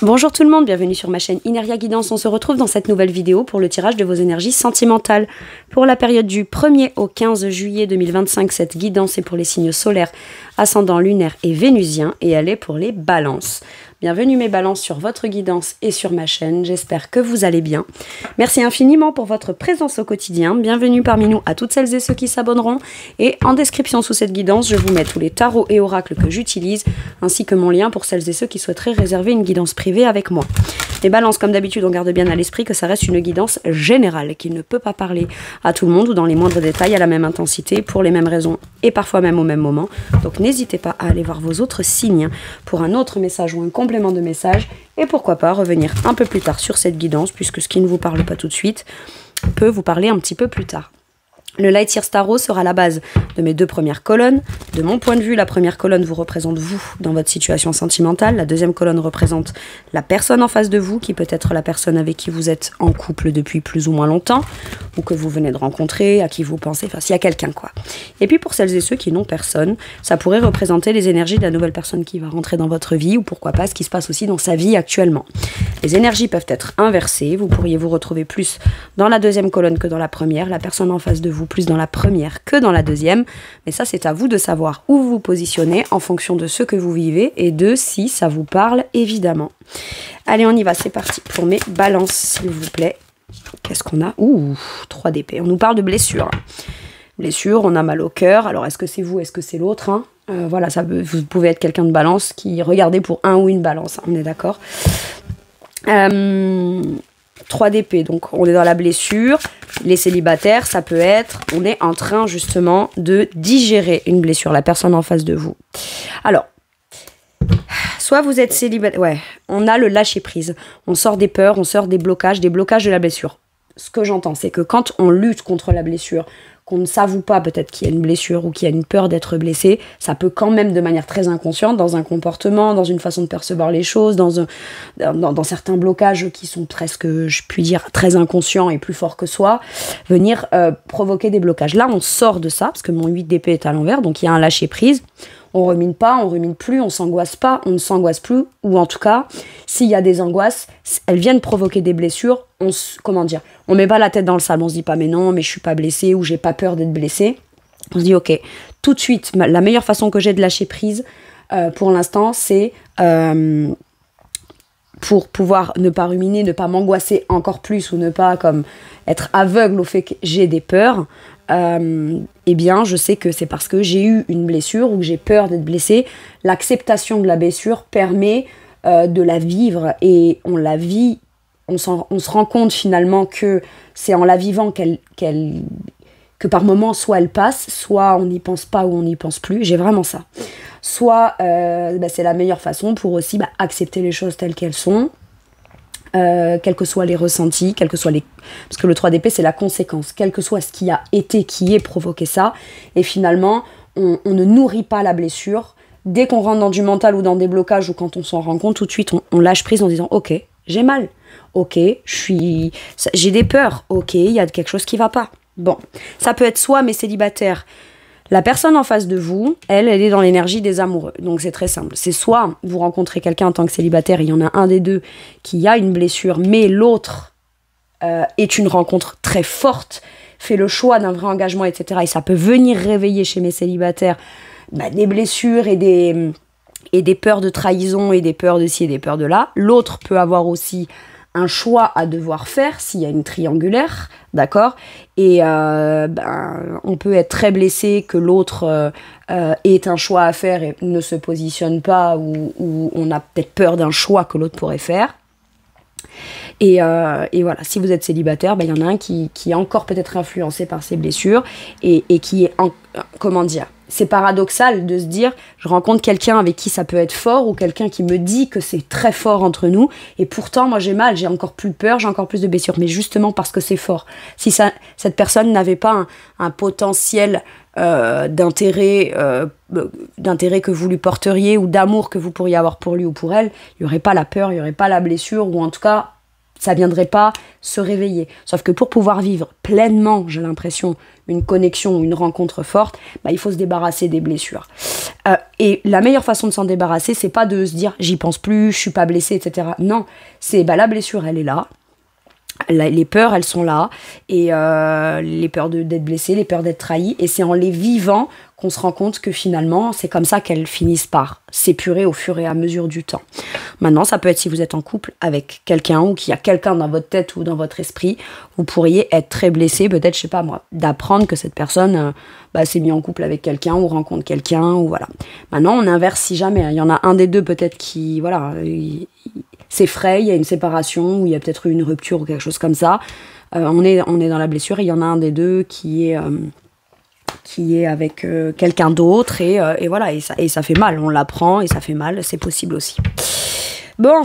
Bonjour tout le monde, bienvenue sur ma chaîne Ineria Guidance. On se retrouve dans cette nouvelle vidéo pour le tirage de vos énergies sentimentales. Pour la période du 1er au 15 juillet 2025, cette guidance est pour les signes solaires, ascendant lunaire et vénusien et elle est pour les balances. Bienvenue mes balances sur votre guidance et sur ma chaîne, j'espère que vous allez bien. Merci infiniment pour votre présence au quotidien, bienvenue parmi nous à toutes celles et ceux qui s'abonneront. Et en description sous cette guidance, je vous mets tous les tarots et oracles que j'utilise, ainsi que mon lien pour celles et ceux qui souhaiteraient réserver une guidance privée avec moi. Les balances, comme d'habitude, on garde bien à l'esprit que ça reste une guidance générale, qu'il ne peut pas parler à tout le monde ou dans les moindres détails à la même intensité, pour les mêmes raisons et parfois même au même moment. Donc n'hésitez pas à aller voir vos autres signes pour un autre message ou un complément de message et pourquoi pas revenir un peu plus tard sur cette guidance puisque ce qui ne vous parle pas tout de suite peut vous parler un petit peu plus tard. Le Light Year Tarot sera la base de mes deux premières colonnes. De mon point de vue, la première colonne vous représente vous dans votre situation sentimentale. La deuxième colonne représente la personne en face de vous, qui peut être la personne avec qui vous êtes en couple depuis plus ou moins longtemps, ou que vous venez de rencontrer, à qui vous pensez, enfin s'il y a quelqu'un quoi. Et puis pour celles et ceux qui n'ont personne, ça pourrait représenter les énergies de la nouvelle personne qui va rentrer dans votre vie, ou pourquoi pas ce qui se passe aussi dans sa vie actuellement. Les énergies peuvent être inversées, vous pourriez vous retrouver plus dans la deuxième colonne que dans la première, la personne en face de vous plus dans la première que dans la deuxième, mais ça c'est à vous de savoir où vous vous positionnez en fonction de ce que vous vivez et de si ça vous parle évidemment. Allez on y va, c'est parti pour mes balances s'il vous plaît. Qu'est-ce qu'on a? Ouh, 3 d'épée, on nous parle de blessures. Blessure, on a mal au cœur, alors est-ce que c'est vous, est-ce que c'est l'autre hein? Voilà, vous pouvez être quelqu'un de balance qui regardez pour un ou une balance, hein, on est d'accord. 3 d'épée, donc on est dans la blessure. Les célibataires, ça peut être, on est en train justement de digérer une blessure, la personne en face de vous. Alors, soit vous êtes célibataire, ouais, on a le lâcher prise, on sort des peurs, on sort des blocages de la blessure. Ce que j'entends, c'est que quand on lutte contre la blessure, qu'on ne s'avoue pas peut-être qu'il y a une blessure ou qu'il y a une peur d'être blessé, ça peut quand même de manière très inconsciente, dans un comportement, dans une façon de percevoir les choses, dans certains blocages qui sont presque, je puis dire, très inconscients et plus forts que soi, venir provoquer des blocages. Là, on sort de ça, parce que mon 8 d'épée est à l'envers, donc il y a un lâcher prise. On rumine pas, on rumine plus, on s'angoisse pas, on ne s'angoisse plus, ou en tout cas, s'il y a des angoisses, elles viennent provoquer des blessures, comment dire, on met pas la tête dans le sable, on se dit pas mais non, mais je suis pas blessée, ou j'ai pas peur d'être blessée. On se dit ok, tout de suite, la meilleure façon que j'ai de lâcher prise, pour l'instant, c'est pour pouvoir ne pas ruminer, ne pas m'angoisser encore plus, ou ne pas comme être aveugle au fait que j'ai des peurs, eh bien, je sais que c'est parce que j'ai eu une blessure ou que j'ai peur d'être blessée. L'acceptation de la blessure permet de la vivre et on la vit, on se rend compte finalement que c'est en la vivant que par moments, soit elle passe, soit on n'y pense pas ou on n'y pense plus. J'ai vraiment ça. Soit c'est la meilleure façon pour aussi accepter les choses telles qu'elles sont. Quels que soient les ressentis, quels que soient les... Parce que le 3 d'épée, c'est la conséquence. Quel que soit ce qui a été, qui ait provoqué ça. Et finalement, on ne nourrit pas la blessure. Dès qu'on rentre dans du mental ou dans des blocages ou quand on s'en rend compte, tout de suite, on lâche prise en disant « Ok, j'ai mal. Ok, j'ai des peurs. Ok, il y a quelque chose qui va pas. » Bon, ça peut être soit mes célibataires. La personne en face de vous, elle est dans l'énergie des amoureux. Donc c'est très simple. C'est soit vous rencontrez quelqu'un en tant que célibataire, et il y en a un des deux qui a une blessure, mais l'autre est une rencontre très forte, fait le choix d'un vrai engagement, etc. Et ça peut venir réveiller chez mes célibataires des blessures et des peurs de trahison et des peurs de ci et des peurs de là. L'autre peut avoir aussi un choix à devoir faire s'il y a une triangulaire, d'accord? Et on peut être très blessé que l'autre ait un choix à faire et ne se positionne pas ou on a peut-être peur d'un choix que l'autre pourrait faire. Et voilà, si vous êtes célibataire, il y en a un qui est encore peut-être influencé par ses blessures et qui est, comment dire, c'est paradoxal de se dire, je rencontre quelqu'un avec qui ça peut être fort ou quelqu'un qui me dit que c'est très fort entre nous et pourtant moi j'ai mal, j'ai encore plus peur, j'ai encore plus de blessures, mais justement parce que c'est fort. Si cette personne n'avait pas un potentiel d'intérêt que vous lui porteriez ou d'amour que vous pourriez avoir pour lui ou pour elle, il n'y aurait pas la peur, il n'y aurait pas la blessure ou en tout cas ça viendrait pas se réveiller. Sauf que pour pouvoir vivre pleinement, j'ai l'impression, une connexion, une rencontre forte, il faut se débarrasser des blessures. Et la meilleure façon de s'en débarrasser, c'est pas de se dire j'y pense plus, je suis pas blessée, etc. Non, c'est la blessure, elle est là. Les peurs, elles sont là, et les peurs d'être blessé, les peurs d'être trahi, et c'est en les vivant qu'on se rend compte que finalement, c'est comme ça qu'elles finissent par s'épurer au fur et à mesure du temps. Maintenant, ça peut être si vous êtes en couple avec quelqu'un, ou qu'il y a quelqu'un dans votre tête ou dans votre esprit, vous pourriez être très blessé, peut-être, je sais pas moi, d'apprendre que cette personne s'est mise en couple avec quelqu'un, ou rencontre quelqu'un, ou voilà. Maintenant, on inverse si jamais, il y en a un des deux peut-être qui, voilà, s'effraie, il y a une séparation, ou il y a peut-être eu une rupture ou quelque chose comme ça. On est dans la blessure, et il y en a un des deux qui est avec quelqu'un d'autre, et voilà, et ça fait mal, on l'apprend, et ça fait mal, c'est possible aussi. Bon,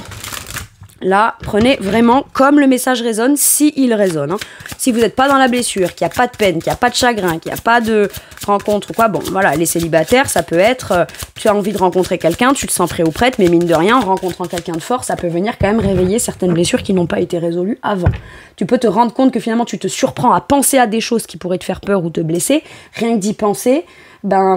là, prenez vraiment comme le message résonne, si il résonne. Hein. Si vous n'êtes pas dans la blessure, qu'il n'y a pas de peine, qu'il n'y a pas de chagrin, qu'il n'y a pas de rencontre ou quoi, bon, voilà, les célibataires, ça peut être, tu as envie de rencontrer quelqu'un, tu te sens prêt ou prête, mais mine de rien, en rencontrant quelqu'un de fort, ça peut venir quand même réveiller certaines blessures qui n'ont pas été résolues avant. Tu peux te rendre compte que finalement, tu te surprends à penser à des choses qui pourraient te faire peur ou te blesser, rien que d'y penser,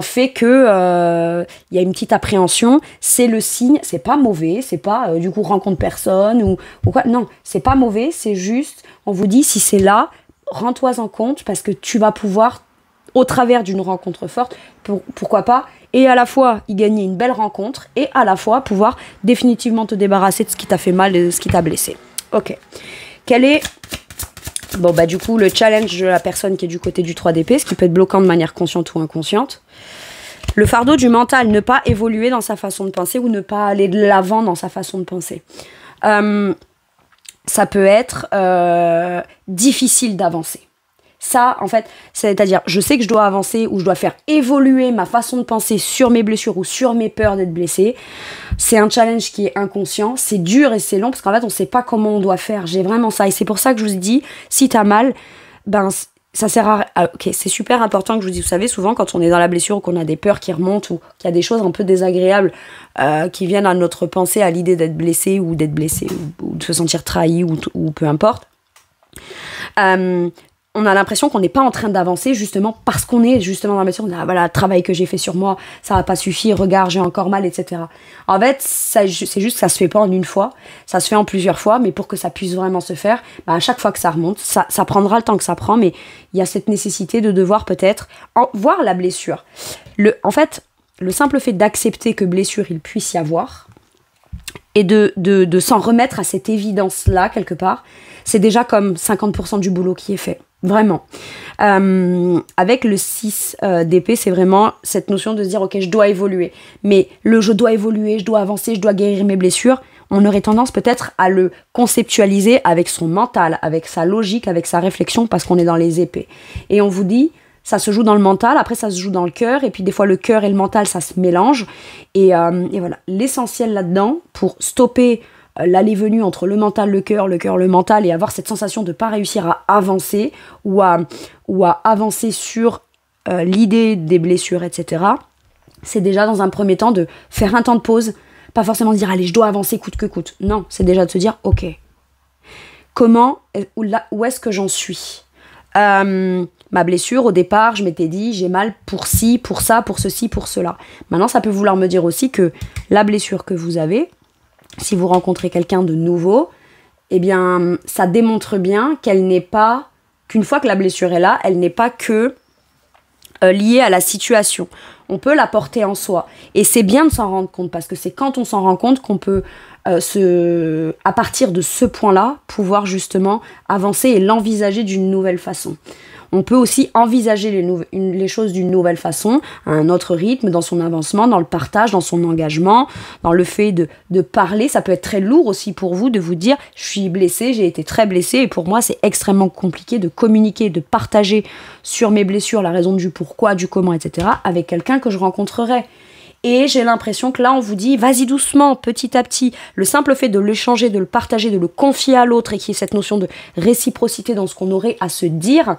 fait que y a une petite appréhension, c'est le signe, c'est pas mauvais, c'est pas du coup rencontre personne ou quoi, non, c'est pas mauvais, c'est juste, on vous dit si c'est là, rends-toi en compte parce que tu vas pouvoir, au travers d'une rencontre forte, pourquoi pas, et à la fois y gagner une belle rencontre et à la fois pouvoir définitivement te débarrasser de ce qui t'a fait mal et de ce qui t'a blessé. Ok. Quel est... Bon, du coup, le challenge de la personne qui est du côté du 3 d'épée, ce qui peut être bloquant de manière consciente ou inconsciente. Le fardeau du mental, ne pas évoluer dans sa façon de penser ou ne pas aller de l'avant dans sa façon de penser. Ça peut être difficile d'avancer. Ça, en fait, c'est-à-dire, je sais que je dois avancer ou je dois faire évoluer ma façon de penser sur mes blessures ou sur mes peurs d'être blessée. C'est un challenge qui est inconscient, c'est dur et c'est long parce qu'en fait, on ne sait pas comment on doit faire. J'ai vraiment ça. Et c'est pour ça que je vous dis, si t'as mal, ça sert à... Ok, c'est super important que je vous dise, vous savez, souvent quand on est dans la blessure ou qu'on a des peurs qui remontent ou qu'il y a des choses un peu désagréables qui viennent à notre pensée, à l'idée d'être blessé ou de se sentir trahi ou peu importe, on a l'impression qu'on n'est pas en train d'avancer justement parce qu'on est justement dans la blessure. On dit, voilà, le travail que j'ai fait sur moi, ça va pas suffire, regarde, j'ai encore mal, etc. En fait, c'est juste que ça se fait pas en une fois, ça se fait en plusieurs fois, mais pour que ça puisse vraiment se faire, à chaque fois que ça remonte, ça prendra le temps que ça prend, mais il y a cette nécessité de devoir peut-être voir la blessure. En fait, le simple fait d'accepter que blessure il puisse y avoir, et de s'en remettre à cette évidence-là, quelque part, c'est déjà comme 50% du boulot qui est fait. Vraiment. Avec le 6 d'épée, c'est vraiment cette notion de se dire, ok, je dois évoluer. Mais je dois évoluer, je dois avancer, je dois guérir mes blessures, on aurait tendance peut-être à le conceptualiser avec son mental, avec sa logique, avec sa réflexion, parce qu'on est dans les épées. Et on vous dit, ça se joue dans le mental, après ça se joue dans le cœur, et puis des fois le cœur et le mental, ça se mélange. Et voilà, l'essentiel là-dedans, pour stopper l'aller-venue entre le mental, le mental, et avoir cette sensation de ne pas réussir à avancer, ou à avancer sur l'idée des blessures, etc., c'est déjà dans un premier temps de faire un temps de pause, pas forcément de dire, allez, je dois avancer coûte que coûte. Non, c'est déjà de se dire, ok, où est-ce que j'en suis ? Ma blessure, au départ, je m'étais dit, j'ai mal pour ci, pour ça, pour ceci, pour cela. Maintenant, ça peut vouloir me dire aussi que la blessure que vous avez, si vous rencontrez quelqu'un de nouveau, eh bien, ça démontre bien qu'une fois que la blessure est là, elle n'est pas que liée à la situation. On peut la porter en soi. Et c'est bien de s'en rendre compte, parce que c'est quand on s'en rend compte qu'on peut, à partir de ce point-là, pouvoir justement avancer et l'envisager d'une nouvelle façon. On peut aussi envisager les choses d'une nouvelle façon, à un autre rythme, dans son avancement, dans le partage, dans son engagement, dans le fait de parler. Ça peut être très lourd aussi pour vous de vous dire « je suis blessée, j'ai été très blessée » et pour moi c'est extrêmement compliqué de communiquer, de partager sur mes blessures, la raison du pourquoi, du comment, etc. avec quelqu'un que je rencontrerai. Et j'ai l'impression que là, on vous dit, vas-y doucement, petit à petit. Le simple fait de l'échanger, de le partager, de le confier à l'autre et qu'il y ait cette notion de réciprocité dans ce qu'on aurait à se dire,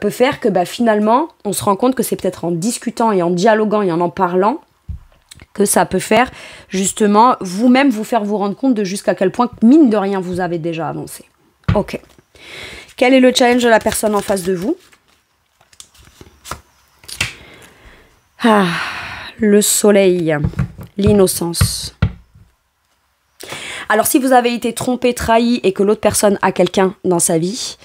peut faire que finalement, on se rend compte que c'est peut-être en discutant et en dialoguant et en parlant que ça peut faire justement vous-même vous faire vous rendre compte de jusqu'à quel point, mine de rien, vous avez déjà avancé. Ok. Quel est le challenge de la personne en face de vous? Le soleil, l'innocence. Alors si vous avez été trompé, trahi et que l'autre personne a quelqu'un dans sa vie,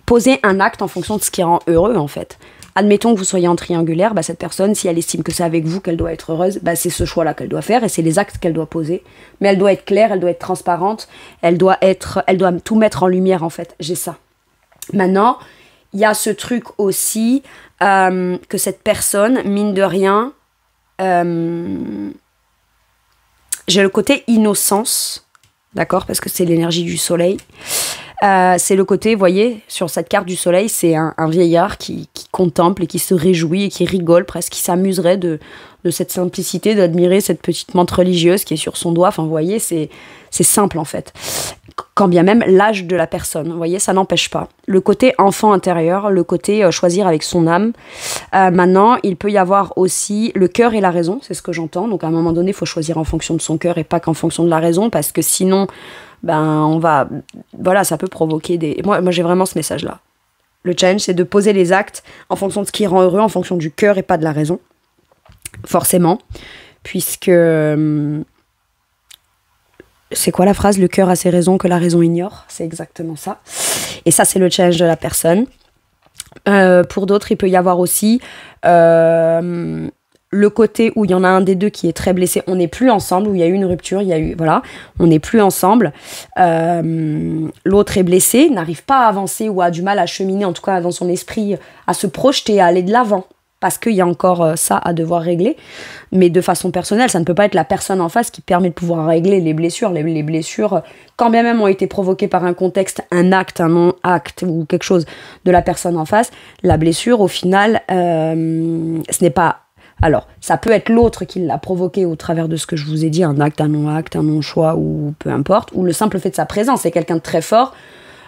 posez un acte en fonction de ce qui rend heureux en fait. Admettons que vous soyez en triangulaire, cette personne, si elle estime que c'est avec vous qu'elle doit être heureuse, c'est ce choix-là qu'elle doit faire et c'est les actes qu'elle doit poser. Mais elle doit être claire, elle doit être transparente, elle doit tout mettre en lumière en fait. J'ai ça. Maintenant, il y a ce truc aussi que cette personne, mine de rien, j'ai le côté innocence, d'accord, parce que c'est l'énergie du soleil. C'est le côté, vous voyez, sur cette carte du soleil, c'est un vieillard qui contemple et qui se réjouit et qui rigole presque, qui s'amuserait de cette simplicité, d'admirer cette petite menthe religieuse qui est sur son doigt. Enfin, vous voyez, c'est simple en fait. Quand bien même l'âge de la personne, vous voyez, ça n'empêche pas. Le côté enfant intérieur, le côté choisir avec son âme. Maintenant, il peut y avoir aussi le cœur et la raison, c'est ce que j'entends. Donc à un moment donné, il faut choisir en fonction de son cœur et pas qu'en fonction de la raison, parce que sinon... ça peut provoquer des... Moi j'ai vraiment ce message-là. Le challenge, c'est de poser les actes en fonction de ce qui rend heureux, en fonction du cœur et pas de la raison. Forcément. Puisque... c'est quoi la phrase? Le cœur a ses raisons que la raison ignore. C'est exactement ça. Et ça, c'est le challenge de la personne. Pour d'autres, il peut y avoir aussi... le côté où il y en a un des deux qui est très blessé, on n'est plus ensemble, où il y a eu une rupture, on n'est plus ensemble, l'autre est blessé, n'arrive pas à avancer ou a du mal à cheminer, en tout cas dans son esprit, à se projeter, à aller de l'avant, parce qu'il y a encore ça à devoir régler, mais de façon personnelle, ça ne peut pas être la personne en face qui permet de pouvoir régler les blessures. Les blessures, quand bien même ont été provoquées par un contexte, un acte, un non-acte ou quelque chose de la personne en face, la blessure, au final, ce n'est pas... Alors, ça peut être l'autre qui l'a provoqué au travers de ce que je vous ai dit, un acte, un non-choix, ou peu importe, ou le simple fait de sa présence. C'est quelqu'un de très fort,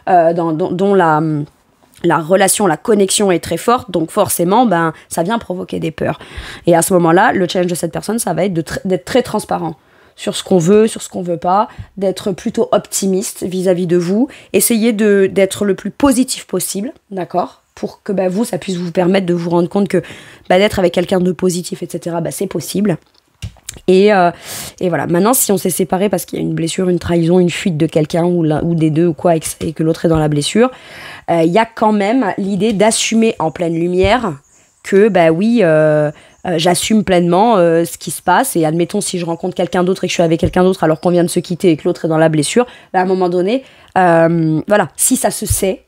dont la relation, la connexion est très forte, donc forcément, ça vient provoquer des peurs. Et à ce moment-là, le challenge de cette personne, ça va être d'être très transparent sur ce qu'on veut, sur ce qu'on veut pas, d'être plutôt optimiste vis-à-vis de vous, essayer d'être le plus positif possible, d'accord ? Pour que vous, ça puisse vous permettre de vous rendre compte que d'être avec quelqu'un de positif, etc., c'est possible. Et voilà. Maintenant, si on s'est séparés parce qu'il y a une blessure, une trahison, une fuite de quelqu'un ou des deux ou quoi, et que l'autre est dans la blessure, il y a quand même l'idée d'assumer en pleine lumière que, j'assume pleinement ce qui se passe. Et admettons, si je rencontre quelqu'un d'autre et que je suis avec quelqu'un d'autre alors qu'on vient de se quitter et que l'autre est dans la blessure, à un moment donné, si ça se sait,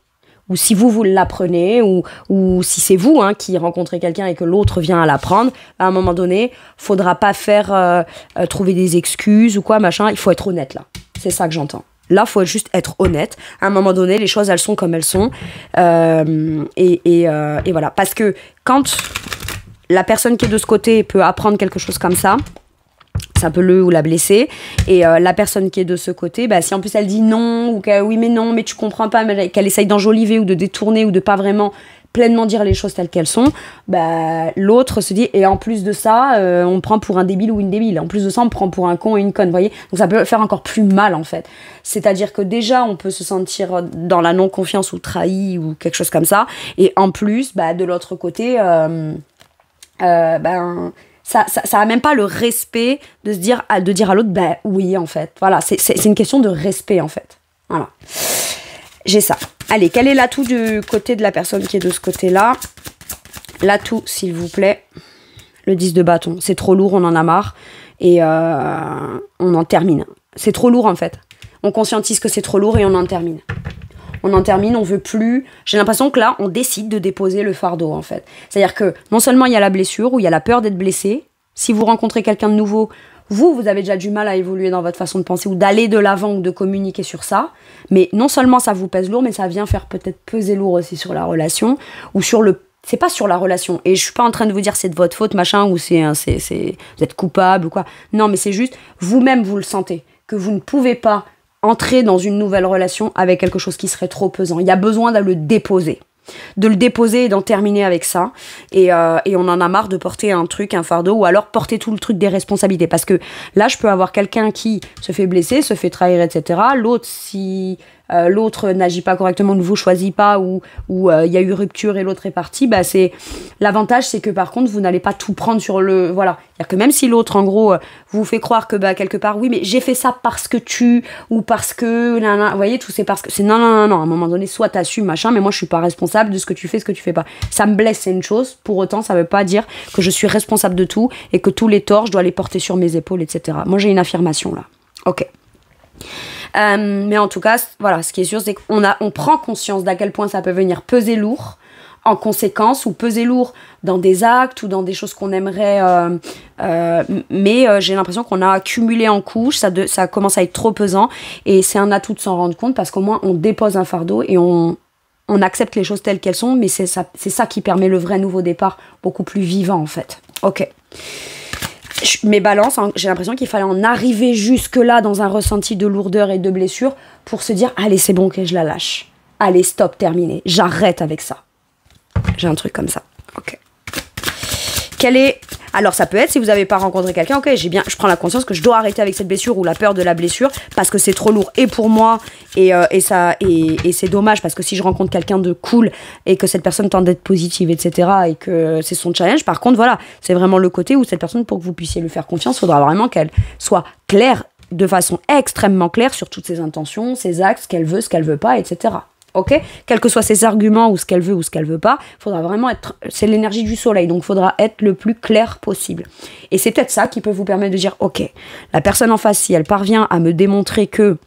ou si vous l'apprenez, ou si c'est vous qui rencontrez quelqu'un et que l'autre vient à l'apprendre, à un moment donné, faudra pas trouver des excuses ou quoi, machin, il faut être honnête là. C'est ça que j'entends. Là, faut juste être honnête. À un moment donné, les choses, elles sont comme elles sont. Et voilà. Parce que quand la personne qui est de ce côté peut apprendre quelque chose comme ça peut le ou la blesser, et la personne qui est de ce côté, si en plus elle dit non, ou oui mais non, mais tu comprends pas, mais qu'elle essaye d'enjoliver ou de détourner ou de pas vraiment pleinement dire les choses telles qu'elles sont, l'autre se dit, et en plus de ça, on me prend pour un débile ou une débile, en plus de ça on me prend pour un con et une conne, vous voyez, donc ça peut faire encore plus mal en fait, c'est-à-dire que déjà on peut se sentir dans la non-confiance ou trahi ou quelque chose comme ça, et en plus, de l'autre côté, ça a même pas le respect de dire à l'autre, oui, en fait. Voilà, c'est une question de respect, en fait. Voilà. J'ai ça. Allez, quel est l'atout du côté de la personne qui est de ce côté-là? L'atout, s'il vous plaît, le 10 de bâton. C'est trop lourd, on en a marre. Et on en termine. C'est trop lourd, en fait. On conscientise que c'est trop lourd et on en termine. On en termine, on veut plus. J'ai l'impression que là, on décide de déposer le fardeau, en fait. C'est-à-dire que non seulement il y a la blessure, ou il y a la peur d'être blessé. Si vous rencontrez quelqu'un de nouveau, vous avez déjà du mal à évoluer dans votre façon de penser ou d'aller de l'avant ou de communiquer sur ça. Mais non seulement ça vous pèse lourd, mais ça vient faire peut-être peser lourd aussi sur la relation ou sur le... C'est pas sur la relation. Et je suis pas en train de vous dire c'est de votre faute, machin, ou vous êtes coupable ou quoi. Non, mais c'est juste, vous-même, vous le sentez. Que vous ne pouvez pas entrer dans une nouvelle relation avec quelque chose qui serait trop pesant. Il y a besoin de le déposer. de le déposer et d'en terminer avec ça. Et on en a marre de porter un truc, un fardeau, ou alors porter tout le truc des responsabilités. Parce que là, je peux avoir quelqu'un qui se fait blesser, se fait trahir, etc. L'autre, si l'autre n'agit pas correctement, ne vous choisit pas, ou il y a eu rupture et l'autre est parti, bah l'avantage, c'est que par contre, vous n'allez pas tout prendre sur le... Voilà. C'est-à-dire que même si l'autre, en gros, vous fait croire que quelque part, oui, mais j'ai fait ça parce que ou parce que... Vous voyez, tout c'est parce que... C'est non, à un moment donné, soit t'assumes, machin, mais moi, je suis pas responsable de ce que tu fais, ce que tu fais pas. Ça me blesse, c'est une chose. Pour autant, ça veut pas dire que je suis responsable de tout et que tous les torts, je dois les porter sur mes épaules, etc. Moi, j'ai une affirmation, là. Ok. Mais en tout cas, voilà, ce qui est sûr, c'est qu'on prend conscience d'à quel point ça peut venir peser lourd en conséquence, ou peser lourd dans des actes ou dans des choses qu'on aimerait, mais j'ai l'impression qu'on a accumulé en couches, ça commence à être trop pesant, et c'est un atout de s'en rendre compte, parce qu'au moins on dépose un fardeau et on accepte les choses telles qu'elles sont, mais c'est ça qui permet le vrai nouveau départ, beaucoup plus vivant en fait. Ok. Mes balances, hein, j'ai l'impression qu'il fallait en arriver jusque-là dans un ressenti de lourdeur et de blessure pour se dire, allez, c'est bon, que je la lâche. Allez, stop, terminé. J'arrête avec ça. J'ai un truc comme ça. Ok. Alors, ça peut être, si vous n'avez pas rencontré quelqu'un, ok, je prends la conscience que je dois arrêter avec cette blessure ou la peur de la blessure parce que c'est trop lourd et pour moi et c'est dommage parce que si je rencontre quelqu'un de cool et que cette personne tente d'être positive, etc. et que c'est son challenge, par contre, voilà, c'est vraiment le côté où cette personne, pour que vous puissiez lui faire confiance, il faudra vraiment qu'elle soit claire, de façon extrêmement claire sur toutes ses intentions, ses actes, ce qu'elle veut pas, etc. Ok, quels que soient ses arguments ou ce qu'elle veut ou ce qu'elle veut pas, faudra vraiment être... C'est l'énergie du soleil, donc faudra être le plus clair possible. Et c'est peut-être ça qui peut vous permettre de dire, ok, la personne en face, si elle parvient à me démontrer que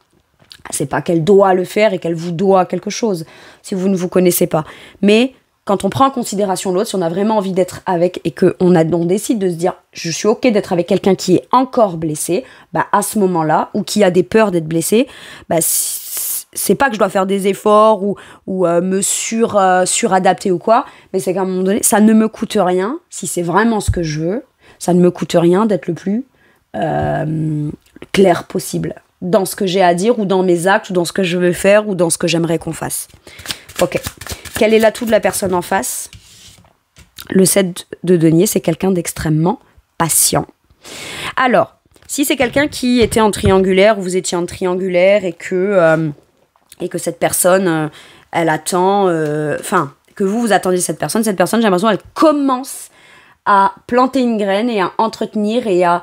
c'est pas qu'elle doit le faire et qu'elle vous doit quelque chose, si vous ne vous connaissez pas, mais quand on prend en considération l'autre, si on a vraiment envie d'être avec et qu'on décide de se dire, je suis ok d'être avec quelqu'un qui est encore blessé, bah à ce moment-là, ou qui a des peurs d'être blessé, bah c'est pas que je dois faire des efforts ou me suradapter ou quoi, mais c'est qu'à un moment donné, ça ne me coûte rien, si c'est vraiment ce que je veux, ça ne me coûte rien d'être le plus clair possible dans ce que j'ai à dire ou dans mes actes ou dans ce que je veux faire ou dans ce que j'aimerais qu'on fasse. Ok. Quel est l'atout de la personne en face ? Le 7 de denier, c'est quelqu'un d'extrêmement patient. Alors, si c'est quelqu'un qui était en triangulaire ou vous étiez en triangulaire et que cette personne, elle attend... que vous attendiez cette personne, j'ai l'impression qu'elle commence à planter une graine et à entretenir et à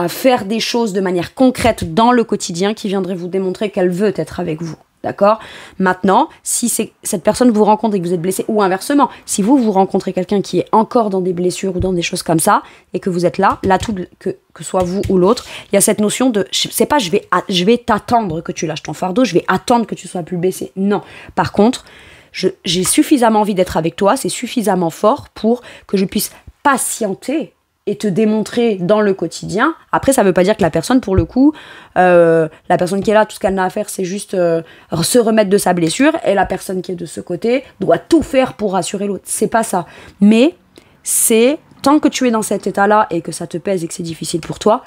faire des choses de manière concrète dans le quotidien qui viendraient vous démontrer qu'elle veut être avec vous. D'accord ? Maintenant, si cette personne vous rencontre et que vous êtes blessé, ou inversement, si vous rencontrez quelqu'un qui est encore dans des blessures ou dans des choses comme ça, et que vous êtes là, tout que soit vous ou l'autre, il y a cette notion de, c'est pas je vais t'attendre que tu lâches ton fardeau, je vais attendre que tu sois plus blessé. Non. Par contre, j'ai suffisamment envie d'être avec toi, c'est suffisamment fort pour que je puisse patienter et te démontrer dans le quotidien. Après, ça veut pas dire que la personne, pour le coup, la personne qui est là, tout ce qu'elle n'a à faire, c'est juste se remettre de sa blessure, et la personne qui est de ce côté doit tout faire pour rassurer l'autre. C'est pas ça. Mais c'est, tant que tu es dans cet état-là et que ça te pèse et que c'est difficile pour toi,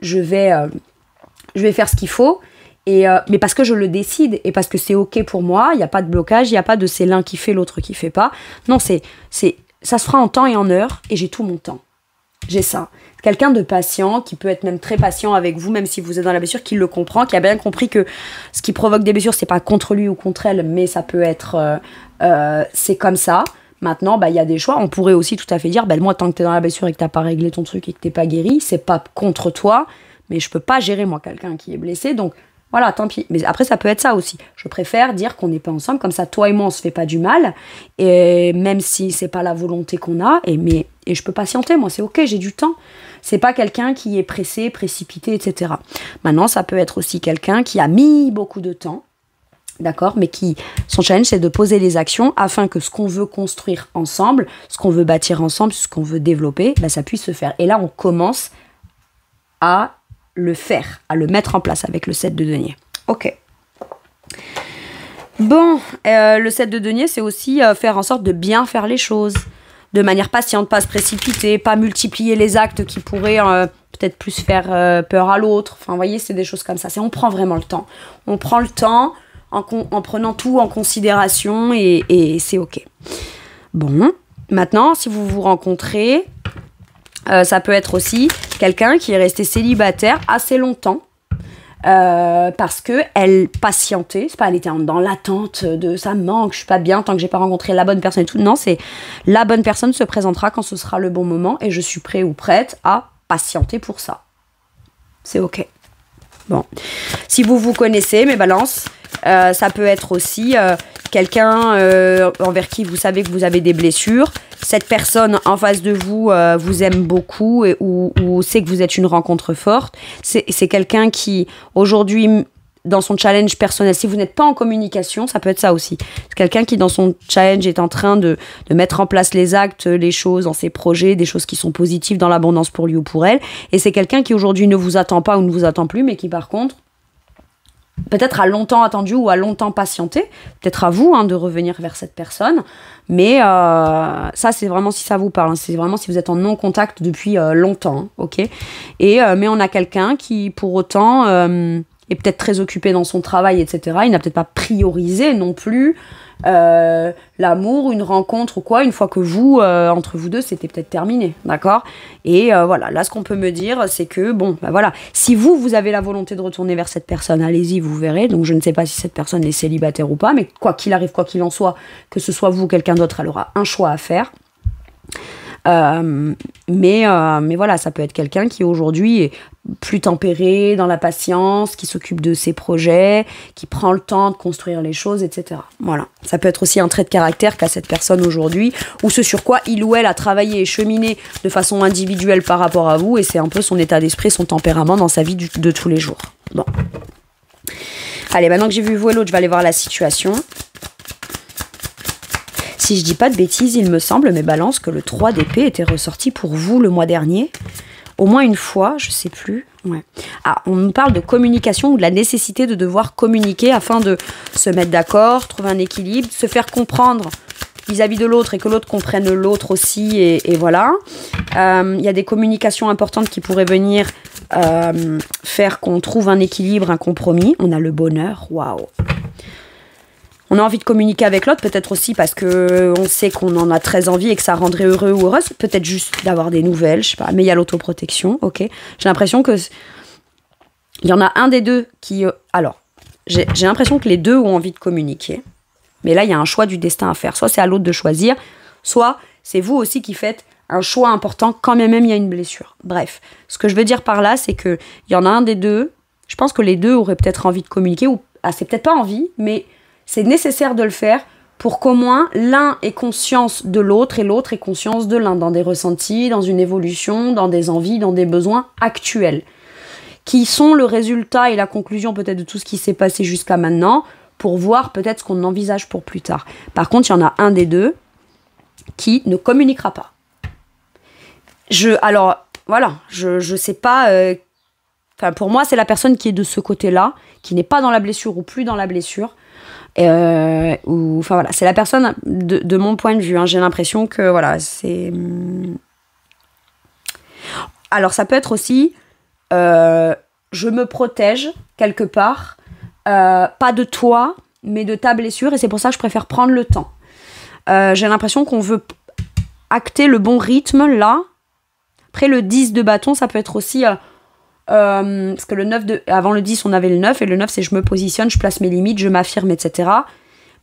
je vais faire ce qu'il faut, mais parce que je le décide et parce que c'est ok pour moi, il n'y a pas de blocage, il n'y a pas de c'est l'un qui fait, l'autre qui fait pas. Non, ça se fera en temps et en heure, et j'ai tout mon temps. J'ai ça. Quelqu'un de patient, qui peut être même très patient avec vous, même si vous êtes dans la blessure, qui le comprend, qui a bien compris que ce qui provoque des blessures, c'est pas contre lui ou contre elle, mais ça peut être... c'est comme ça. Maintenant, il y a des choix. On pourrait aussi tout à fait dire, moi, tant que t'es dans la blessure et que t'as pas réglé ton truc et que t'es pas guéri, c'est pas contre toi, mais je peux pas gérer, moi, quelqu'un qui est blessé, donc... Voilà, tant pis. Mais après, ça peut être ça aussi. Je préfère dire qu'on n'est pas ensemble, comme ça, toi et moi, on se fait pas du mal. Et même si c'est pas la volonté qu'on a, et je peux patienter, moi, c'est ok, j'ai du temps. C'est pas quelqu'un qui est pressé, précipité, etc. Maintenant, ça peut être aussi quelqu'un qui a mis beaucoup de temps, d'accord, mais son challenge, c'est de poser les actions afin que ce qu'on veut construire ensemble, ce qu'on veut bâtir ensemble, ce qu'on veut développer, ça puisse se faire. Et là, on commence à le faire, à le mettre en place avec le 7 de denier. Ok. Bon, le 7 de denier, c'est aussi faire en sorte de bien faire les choses, de manière patiente, pas se précipiter, pas multiplier les actes qui pourraient peut-être plus faire peur à l'autre. Enfin, vous voyez, c'est des choses comme ça. On prend vraiment le temps. On prend le temps en prenant tout en considération et c'est ok. Bon, maintenant, si vous vous rencontrez, ça peut être aussi quelqu'un qui est resté célibataire assez longtemps. Parce que elle patientait, c'est pas elle était dans l'attente de ça me manque, je suis pas bien tant que j'ai pas rencontré la bonne personne et tout. Non, c'est la bonne personne se présentera quand ce sera le bon moment et je suis prêt ou prête à patienter pour ça. C'est ok. Bon, si vous vous connaissez, mes balances, ça peut être aussi quelqu'un envers qui vous savez que vous avez des blessures. Cette personne en face de vous vous aime beaucoup ou sait que vous êtes une rencontre forte. C'est quelqu'un qui, aujourd'hui, dans son challenge personnel, si vous n'êtes pas en communication, ça peut être ça aussi. C'est quelqu'un qui, dans son challenge, est en train de mettre en place les actes, les choses dans ses projets, des choses qui sont positives dans l'abondance pour lui ou pour elle. Et c'est quelqu'un qui, aujourd'hui, ne vous attend pas ou ne vous attend plus, mais qui, par contre, peut-être a longtemps attendu ou a longtemps patienté. Peut-être à vous de revenir vers cette personne. Mais ça, c'est vraiment si ça vous parle. C'est vraiment si vous êtes en non-contact depuis longtemps. Ok. Mais on a quelqu'un qui, pour autant, est peut-être très occupé dans son travail, etc. Il n'a peut-être pas priorisé non plus l'amour, une rencontre ou quoi, une fois que vous, entre vous deux, c'était peut-être terminé, d'accord? Et voilà, là, ce qu'on peut me dire, c'est que, bon, bah voilà, si vous avez la volonté de retourner vers cette personne, allez-y, vous verrez. Donc, je ne sais pas si cette personne est célibataire ou pas, mais quoi qu'il arrive, quoi qu'il en soit, que ce soit vous ou quelqu'un d'autre, elle aura un choix à faire. Mais voilà, ça peut être quelqu'un qui aujourd'hui est plus tempéré dans la patience, qui s'occupe de ses projets, qui prend le temps de construire les choses, etc. Voilà, ça peut être aussi un trait de caractère qu'a cette personne aujourd'hui, ou ce sur quoi il ou elle a travaillé et cheminé de façon individuelle par rapport à vous, et c'est un peu son état d'esprit, son tempérament dans sa vie de tous les jours. Bon. Allez, maintenant que j'ai vu vous et l'autre, je vais aller voir la situation. Si je dis pas de bêtises, il me semble, mes balances, que le 3 d'épée était ressorti pour vous le mois dernier. Au moins une fois, je sais plus. Ouais. Ah, on nous parle de communication ou de la nécessité de devoir communiquer afin de se mettre d'accord, trouver un équilibre, se faire comprendre vis-à-vis de l'autre et que l'autre comprenne l'autre aussi. Et voilà. Y a des communications importantes qui pourraient venir faire qu'on trouve un équilibre, un compromis. On a le bonheur. Waouh! On a envie de communiquer avec l'autre, peut-être aussi parce qu'on sait qu'on en a très envie et que ça rendrait heureux ou heureuse. Peut-être juste d'avoir des nouvelles, je sais pas. Mais il y a l'autoprotection, ok. J'ai l'impression que il y en a un des deux qui... alors, j'ai l'impression que les deux ont envie de communiquer. Mais là, il y a un choix du destin à faire. Soit c'est à l'autre de choisir, soit c'est vous aussi qui faites un choix important quand même il y a une blessure. Bref, ce que je veux dire par là, c'est qu'il y en a un des deux. Je pense que les deux auraient peut-être envie de communiquer. Ou c'est peut-être pas envie, mais... c'est nécessaire de le faire pour qu'au moins l'un ait conscience de l'autre et l'autre ait conscience de l'un, dans des ressentis, dans une évolution, dans des envies, dans des besoins actuels, qui sont le résultat et la conclusion peut-être de tout ce qui s'est passé jusqu'à maintenant, pour voir peut-être ce qu'on envisage pour plus tard. Par contre, il y en a un des deux qui ne communiquera pas. Alors, voilà, je sais pas... pour moi, c'est la personne qui est de ce côté-là, qui n'est pas dans la blessure ou plus dans la blessure. Enfin voilà, c'est la personne de mon point de vue. J'ai l'impression que voilà, c'est. Alors ça peut être aussi, je me protège quelque part, pas de toi, mais de ta blessure, et c'est pour ça que je préfère prendre le temps. J'ai l'impression qu'on veut acter le bon rythme là. Après le 10 de bâton, ça peut être aussi. Parce que avant le 10 on avait le 9 et le 9 c'est je me positionne, je place mes limites, je m'affirme, etc.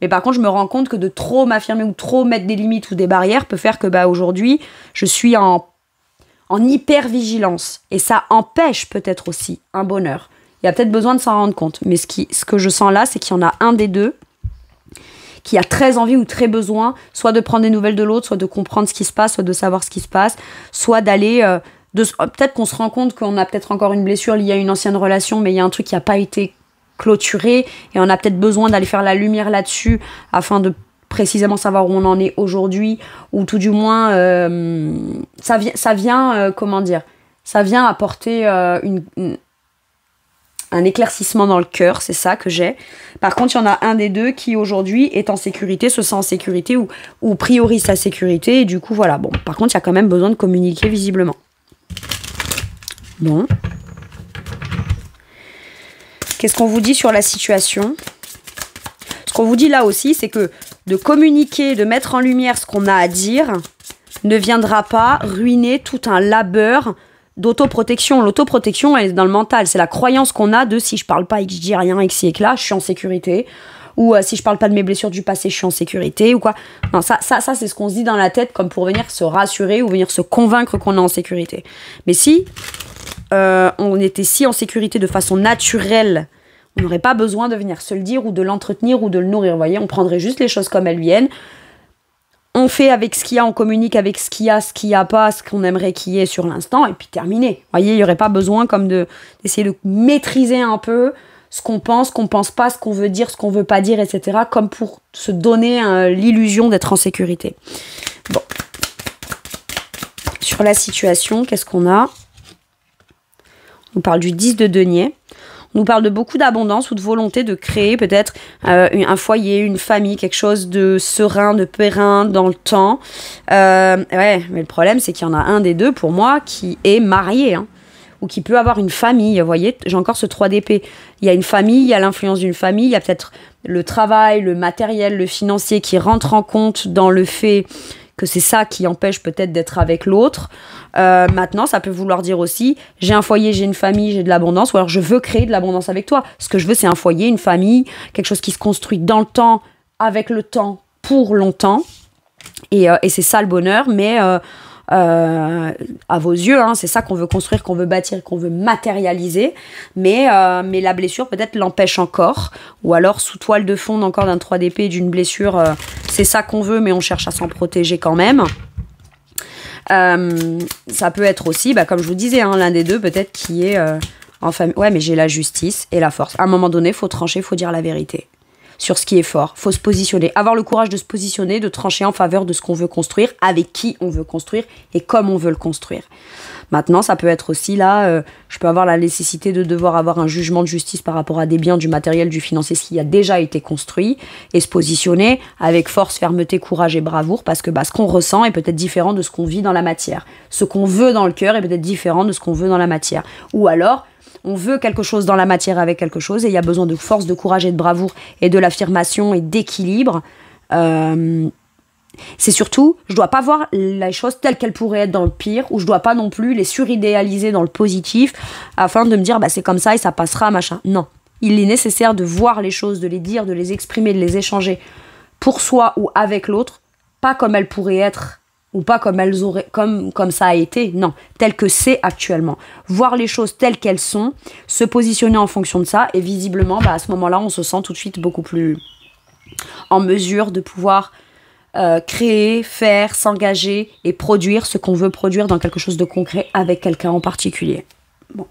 Mais par contre je me rends compte que de trop m'affirmer ou trop mettre des limites ou des barrières peut faire que aujourd'hui je suis en hyper vigilance et ça empêche peut-être aussi un bonheur. Il y a peut-être besoin de s'en rendre compte, mais ce que je sens là, c'est qu'il y en a un des deux qui a très envie ou très besoin soit de prendre des nouvelles de l'autre, soit de comprendre ce qui se passe, soit de savoir ce qui se passe, soit d'aller peut-être qu'on se rend compte qu'on a peut-être encore une blessure liée à une ancienne relation, mais il y a un truc qui n'a pas été clôturé et on a peut-être besoin d'aller faire la lumière là-dessus afin de précisément savoir où on en est aujourd'hui, ou tout du moins ça vient comment dire, ça vient apporter un éclaircissement dans le cœur, c'est ça que j'ai. Par contre, il y en a un des deux qui aujourd'hui est en sécurité, se sent en sécurité ou priorise sa sécurité, et du coup voilà. Bon, par contre, il y a quand même besoin de communiquer visiblement. Bon. Qu'est-ce qu'on vous dit sur la situation ? qu'on vous dit là aussi, c'est que de communiquer, de mettre en lumière ce qu'on a à dire, ne viendra pas ruiner tout un labeur d'autoprotection. L'autoprotection, elle est dans le mental. C'est la croyance qu'on a de si je parle pas et que je dis rien et que si et que là, je suis en sécurité. Ou si je parle pas de mes blessures du passé, je suis en sécurité ou quoi. Non, ça c'est ce qu'on se dit dans la tête comme pour venir se rassurer ou venir se convaincre qu'on est en sécurité. Mais si on était si en sécurité de façon naturelle, on n'aurait pas besoin de venir se le dire ou de l'entretenir ou de le nourrir. Vous voyez, on prendrait juste les choses comme elles viennent. On fait avec ce qu'il y a, on communique avec ce qu'il y a pas, ce qu'on aimerait qu'il y ait sur l'instant, et puis terminé. Vous voyez, il n'y aurait pas besoin comme d'essayer de maîtriser un peu ce qu'on pense pas, ce qu'on veut dire, ce qu'on veut pas dire, etc. Comme pour se donner l'illusion d'être en sécurité. Bon. Sur la situation, qu'est-ce qu'on a? On parle du 10 de denier. On nous parle de beaucoup d'abondance ou de volonté de créer peut-être un foyer, une famille, quelque chose de serein, de périn dans le temps. Ouais, mais le problème, c'est qu'il y en a un des deux, pour moi, qui est marié, hein, ou qui peut avoir une famille. Vous voyez, j'ai encore ce 3 d'épée. Il y a une famille, il y a l'influence d'une famille, il y a peut-être le travail, le matériel, le financier qui rentre en compte dans le fait que c'est ça qui empêche peut-être d'être avec l'autre. Maintenant, ça peut vouloir dire aussi, j'ai un foyer, j'ai une famille, j'ai de l'abondance, ou alors je veux créer de l'abondance avec toi. Ce que je veux, c'est un foyer, une famille, quelque chose qui se construit dans le temps, avec le temps, pour longtemps. Et c'est ça le bonheur, mais à vos yeux, hein, c'est ça qu'on veut construire, qu'on veut bâtir, qu'on veut matérialiser, mais la blessure peut-être l'empêche encore, ou alors sous toile de fond encore d'un 3 d'épée, d'une blessure, c'est ça qu'on veut, mais on cherche à s'en protéger quand même. Ça peut être aussi, comme je vous disais, hein, l'un des deux peut-être qui est en famille. Ouais, mais j'ai la justice et la force. À un moment donné, il faut trancher, il faut dire la vérité sur ce qui est fort. Il faut se positionner, avoir le courage de se positionner, de trancher en faveur de ce qu'on veut construire, avec qui on veut construire et comme on veut le construire. Maintenant, ça peut être aussi là, je peux avoir la nécessité de devoir avoir un jugement de justice par rapport à des biens, du matériel, du financier, ce qui a déjà été construit, et se positionner avec force, fermeté, courage et bravoure, parce que ce qu'on ressent est peut-être différent de ce qu'on vit dans la matière. Ce qu'on veut dans le cœur est peut-être différent de ce qu'on veut dans la matière. Ou alors, on veut quelque chose dans la matière avec quelque chose, et il y a besoin de force, de courage et de bravoure, et de l'affirmation et d'équilibre. C'est surtout, je dois pas voir les choses telles qu'elles pourraient être dans le pire, ou je dois pas non plus les suridéaliser dans le positif, afin de me dire, c'est comme ça et ça passera, machin. Non. Il est nécessaire de voir les choses, de les dire, de les exprimer, de les échanger pour soi ou avec l'autre, pas comme elles pourraient être, ou pas comme elles auraient, comme ça a été, non, tel que c'est actuellement. Voir les choses telles qu'elles sont, se positionner en fonction de ça, et visiblement, à ce moment-là, on se sent tout de suite beaucoup plus en mesure de pouvoir créer, faire, s'engager et produire ce qu'on veut produire dans quelque chose de concret avec quelqu'un en particulier. Bon.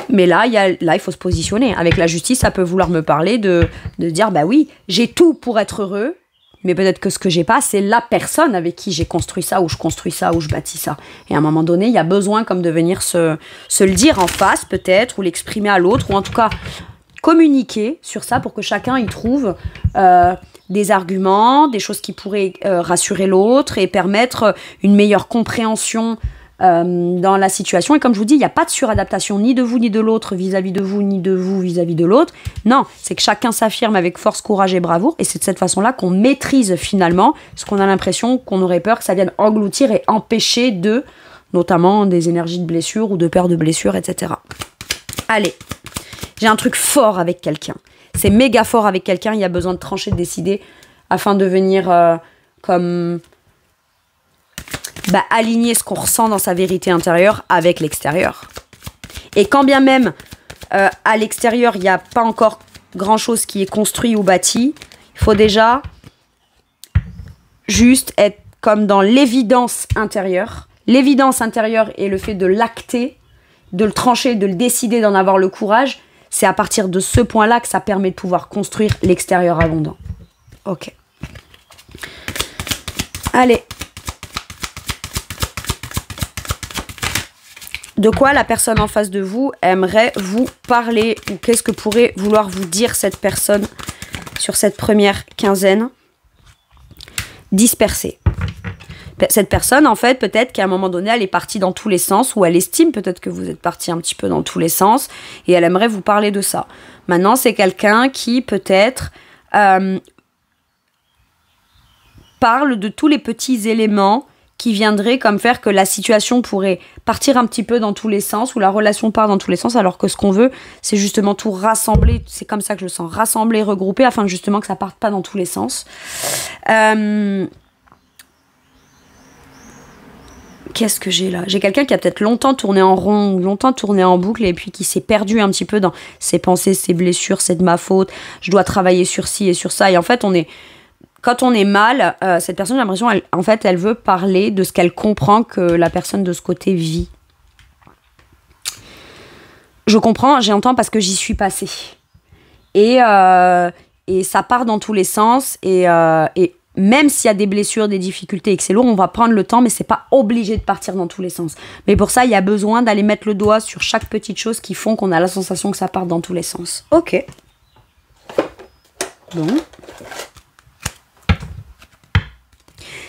Mais là, il faut se positionner. Avec la justice, ça peut vouloir me parler de dire, oui, j'ai tout pour être heureux, mais peut-être que ce que j'ai pas, c'est la personne avec qui j'ai construit ça, ou je construis ça, ou je bâtis ça. Et à un moment donné, il y a besoin comme de venir se le dire en face, peut-être, ou l'exprimer à l'autre, ou en tout cas communiquer sur ça pour que chacun y trouve des arguments, des choses qui pourraient rassurer l'autre et permettre une meilleure compréhension dans la situation. Et comme je vous dis, il n'y a pas de suradaptation ni de vous ni de l'autre vis-à-vis de vous, ni de vous vis-à-vis de l'autre. Non, c'est que chacun s'affirme avec force, courage et bravoure, et c'est de cette façon-là qu'on maîtrise finalement ce qu'on a l'impression qu'on aurait peur que ça vienne engloutir et empêcher notamment des énergies de blessure ou de peur de blessure, etc. Allez, j'ai un truc fort avec quelqu'un. C'est méga fort avec quelqu'un, il y a besoin de trancher, de décider afin de venir aligner ce qu'on ressent dans sa vérité intérieure avec l'extérieur. Et quand bien même à l'extérieur, il n'y a pas encore grand-chose qui est construit ou bâti, il faut déjà juste être comme dans l'évidence intérieure. L'évidence intérieure est le fait de l'acter, de le trancher, de le décider, d'en avoir le courage. C'est à partir de ce point-là que ça permet de pouvoir construire l'extérieur abondant. Ok. Allez. De quoi la personne en face de vous aimerait vous parler, ou qu'est-ce que pourrait vouloir vous dire cette personne sur cette première quinzaine? Dispersée. Cette personne, en fait, peut-être qu'à un moment donné, elle est partie dans tous les sens, ou elle estime peut-être que vous êtes parti un petit peu dans tous les sens, et elle aimerait vous parler de ça. Maintenant, c'est quelqu'un qui, peut-être, parle de tous les petits éléments qui viendraient comme faire que la situation pourrait partir un petit peu dans tous les sens, ou la relation part dans tous les sens, alors que ce qu'on veut, c'est justement tout rassembler, c'est comme ça que je le sens, rassembler, regrouper, afin justement que ça parte pas dans tous les sens. Qu'est-ce que j'ai là? J'ai quelqu'un qui a peut-être longtemps tourné en rond, ou longtemps tourné en boucle, et puis qui s'est perdu un petit peu dans ses pensées, ses blessures, c'est de ma faute, je dois travailler sur ci et sur ça, et en fait, quand on est mal, cette personne, j'ai l'impression, elle veut parler de ce qu'elle comprend que la personne de ce côté vit. Je comprends, j'entends parce que j'y suis passée. Et ça part dans tous les sens. Et même s'il y a des blessures, des difficultés et que c'est lourd, on va prendre le temps, mais c'est pas obligé de partir dans tous les sens. Mais pour ça, il y a besoin d'aller mettre le doigt sur chaque petite chose qui font qu'on a la sensation que ça part dans tous les sens. Ok. Bon.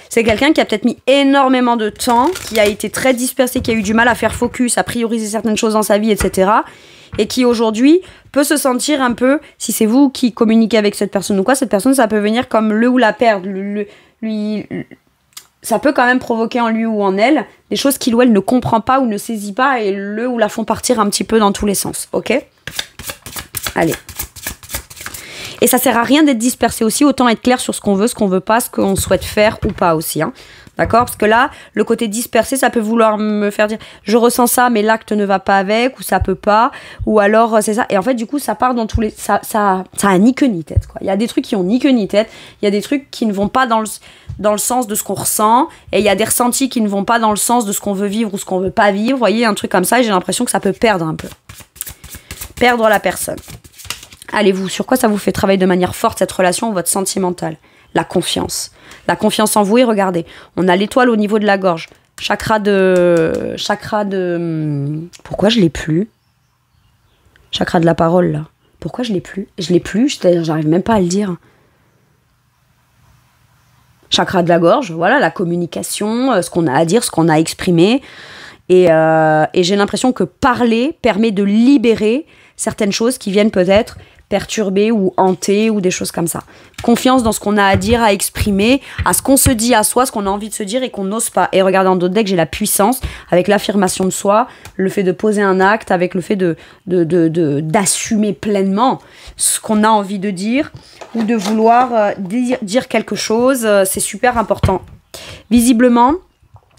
C'est quelqu'un qui a peut-être mis énormément de temps, qui a été très dispersé, qui a eu du mal à faire focus, à prioriser certaines choses dans sa vie, etc. Et qui aujourd'hui peut se sentir un peu, si c'est vous qui communiquez avec cette personne ou quoi, cette personne, ça peut venir comme le ou la perdre. Ça peut quand même provoquer en lui ou en elle des choses qu'il ou elle ne comprend pas ou ne saisit pas et le ou la font partir un petit peu dans tous les sens. Ok ? Allez. Et ça sert à rien d'être dispersé aussi, autant être clair sur ce qu'on veut pas, ce qu'on souhaite faire ou pas aussi. Hein. D'accord? Parce que là, le côté dispersé, ça peut vouloir me faire dire je ressens ça, mais l'acte ne va pas avec, ou ça peut pas, ou alors c'est ça. Et en fait, du coup, ça part dans tous les. Ça a ni queue ni tête, quoi. Il y a des trucs qui ont ni queue ni tête, il y a des trucs qui ne vont pas dans le sens de ce qu'on ressent, et il y a des ressentis qui ne vont pas dans le sens de ce qu'on veut vivre ou ce qu'on veut pas vivre. Vous voyez, un truc comme ça, et j'ai l'impression que ça peut perdre un peu. Perdre la personne. Allez-vous, sur quoi ça vous fait travailler de manière forte cette relation ou votre sentimental? La confiance. La confiance en vous, et regardez, on a l'étoile au niveau de la gorge. Chakra de... Pourquoi je l'ai plus? Chakra de la parole, là. Pourquoi je l'ai plus? Je l'ai plus, j'arrive même pas à le dire. Chakra de la gorge, voilà, la communication, ce qu'on a à dire, ce qu'on a à exprimer. Et j'ai l'impression que parler permet de libérer certaines choses qui viennent peut-être perturber ou hanter ou des choses comme ça. Confiance dans ce qu'on a à dire, à exprimer, à ce qu'on se dit à soi, ce qu'on a envie de se dire et qu'on n'ose pas. Et regardez, en d'autres decks, j'ai la puissance avec l'affirmation de soi, le fait de poser un acte, avec le fait d'assumer pleinement ce qu'on a envie de dire ou de vouloir dire quelque chose. C'est super important. Visiblement,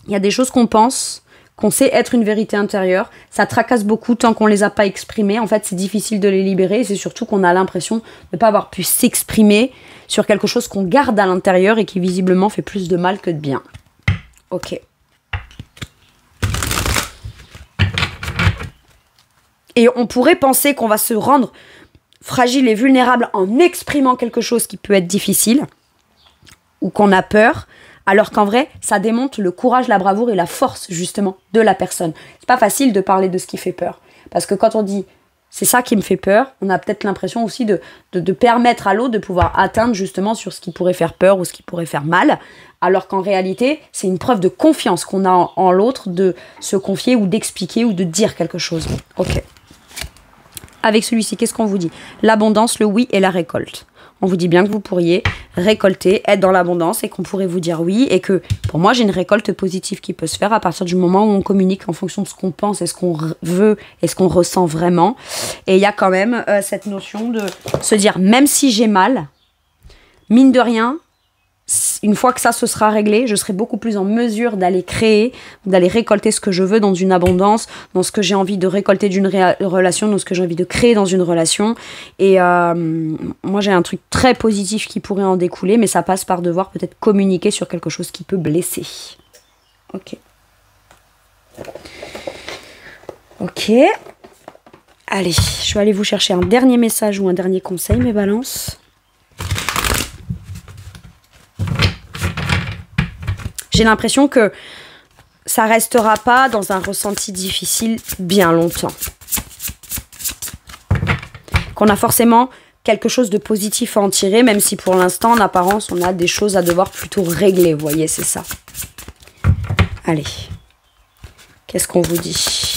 il y a des choses qu'on pense, qu'on sait être une vérité intérieure, ça tracasse beaucoup tant qu'on les a pas exprimées. En fait, c'est difficile de les libérer et c'est surtout qu'on a l'impression de ne pas avoir pu s'exprimer sur quelque chose qu'on garde à l'intérieur et qui visiblement fait plus de mal que de bien. Ok. Et on pourrait penser qu'on va se rendre fragile et vulnérable en exprimant quelque chose qui peut être difficile ou qu'on a peur. Alors qu'en vrai, ça démontre le courage, la bravoure et la force, justement, de la personne. C'est pas facile de parler de ce qui fait peur. Parce que quand on dit « c'est ça qui me fait peur », on a peut-être l'impression aussi de permettre à l'autre de pouvoir atteindre justement sur ce qui pourrait faire peur ou ce qui pourrait faire mal. Alors qu'en réalité, c'est une preuve de confiance qu'on a en l'autre de se confier ou d'expliquer ou de dire quelque chose. Ok. Avec celui-ci, qu'est-ce qu'on vous dit? L'abondance, le oui et la récolte. On vous dit bien que vous pourriez récolter, être dans l'abondance et qu'on pourrait vous dire oui. Et que pour moi, j'ai une récolte positive qui peut se faire à partir du moment où on communique en fonction de ce qu'on pense et ce qu'on veut et ce qu'on ressent vraiment. Et il y a quand même cette notion de se dire, même si j'ai mal, mine de rien, une fois que ça se sera réglé, je serai beaucoup plus en mesure d'aller créer, d'aller récolter ce que je veux dans une abondance, dans ce que j'ai envie de récolter d'une relation, dans ce que j'ai envie de créer dans une relation. Et moi, j'ai un truc très positif qui pourrait en découler, mais ça passe par devoir peut-être communiquer sur quelque chose qui peut blesser. Ok. Ok. Allez, je vais aller vous chercher un dernier message ou un dernier conseil, mes balances. J'ai l'impression que ça restera pas dans un ressenti difficile bien longtemps. Qu'on a forcément quelque chose de positif à en tirer, même si pour l'instant, en apparence, on a des choses à devoir plutôt régler. Vous voyez, c'est ça. Allez, qu'est-ce qu'on vous dit?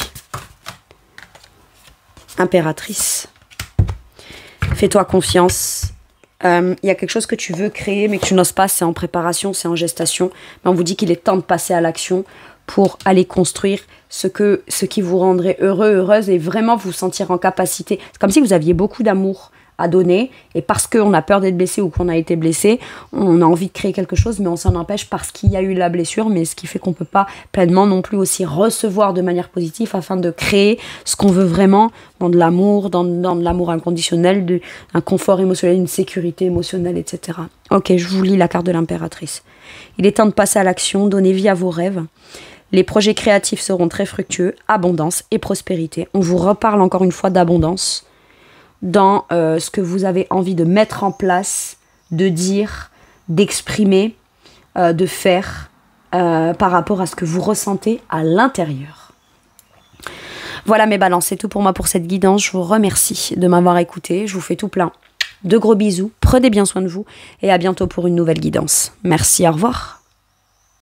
Impératrice. Fais-toi confiance. Il y a quelque chose que tu veux créer mais que tu n'oses pas, c'est en préparation, c'est en gestation. Mais on vous dit qu'il est temps de passer à l'action pour aller construire ce qui vous rendrait heureux, heureuse et vraiment vous sentir en capacité. C'est comme si vous aviez beaucoup d'amour à donner et parce qu'on a peur d'être blessé ou qu'on a été blessé, on a envie de créer quelque chose mais on s'en empêche parce qu'il y a eu la blessure, mais ce qui fait qu'on ne peut pas pleinement non plus aussi recevoir de manière positive afin de créer ce qu'on veut vraiment dans de l'amour, dans de l'amour inconditionnel, un confort émotionnel, une sécurité émotionnelle, etc. Ok, je vous lis la carte de l'impératrice. Il est temps de passer à l'action, donner vie à vos rêves. Les projets créatifs seront très fructueux, abondance et prospérité. On vous reparle encore une fois d'abondance dans ce que vous avez envie de mettre en place, de dire, d'exprimer, de faire par rapport à ce que vous ressentez à l'intérieur. Voilà mes balances, c'est tout pour moi pour cette guidance. Je vous remercie de m'avoir écouté. Je vous fais tout plein de gros bisous. Prenez bien soin de vous et à bientôt pour une nouvelle guidance. Merci, au revoir.